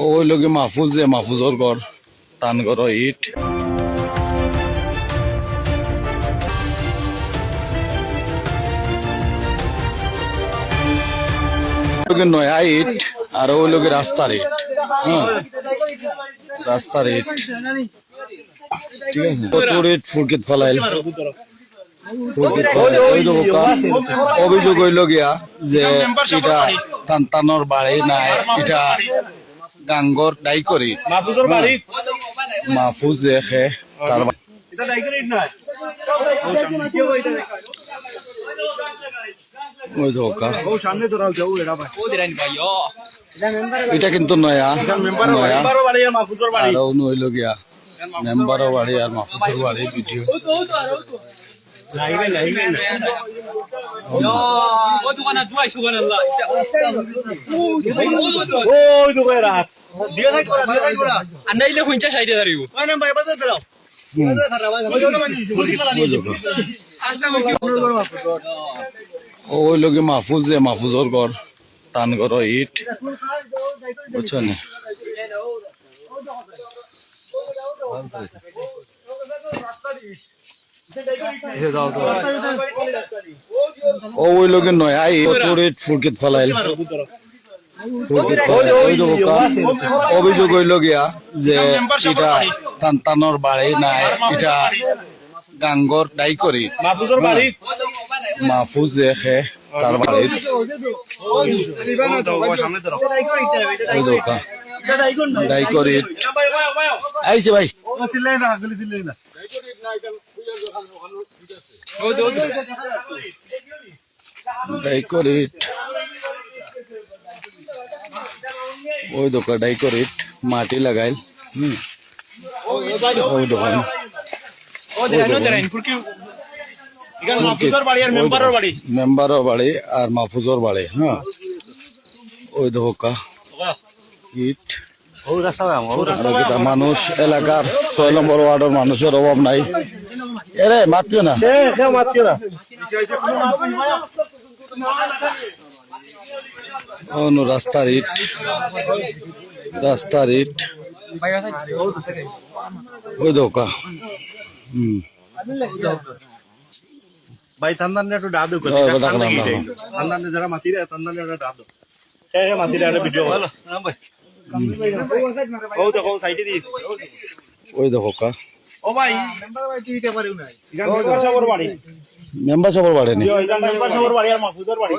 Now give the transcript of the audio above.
ওই লোকে মাহফুজ যে মাহফুজর ঘর তান ঘর ইট নয়া ইট আর ওই লোকে রাস্তার ইট। হ্যাঁ, রাস্তার ইট ঠিক আছে। প্রচুর ইট ফুরকিত ফেলাইল। অভিযোগ হইল গিয়া যে এটা তান্তানোর বাড়ি নাই, এটা গাঙ্গর ডাই করি মাহফুজ যে খে তার ওই ধোকা। এটা কিন্তু নয়া নয়া আর হইল গিয়া মেম্বারও বাড়ি আর মাহফুজের বাড়ি ভিডিও ওই লোকে মাহফুজ যে মাহফুজর ঘর তান ঘর ইট বুঝছেন। ওই লোকে নয়া প্রচুর ইট ফুরকিত ফেলাইল। অভিযোগ হইল গিয়া যে এটা তান্তানোর বাড়ি নাই, এটা গাঙ্গর ডাই করি মাহফুজ যে খে তার বাড়ি ডাই করি আইছে ভাই ডাইকরিট ওই দোকান ডাইকরিট মাটি লাগাইল। ওই দোকান মেম্বারও বাড়ি আর মাহফুজর বাড়ি। হ্যাঁ, ওই দোকা ইট মানুষ এলাকার ৬ নম্বর ওয়ার্ডের মানুষের অভাব নাই। এরে মাতিও না রাস্তার ইট রাস্তার ইট ওই দোকা। ভাই তন্দানে একটু ডাদু করে তন্দানে যারা মাটি রে তন্দানে একটু ডাদু মাটি রে ভিডিও ভালো ভাই ও দেখো সাইডে দি ওই দোকা। ও ভাই মেম্বার ভাই টিটা পারিও নাই মেম্বার সবর বাড়ি মেম্বার সবর বাড়ি নি মেম্বার সবর বাড়ি আর মাহফুজর বাড়ি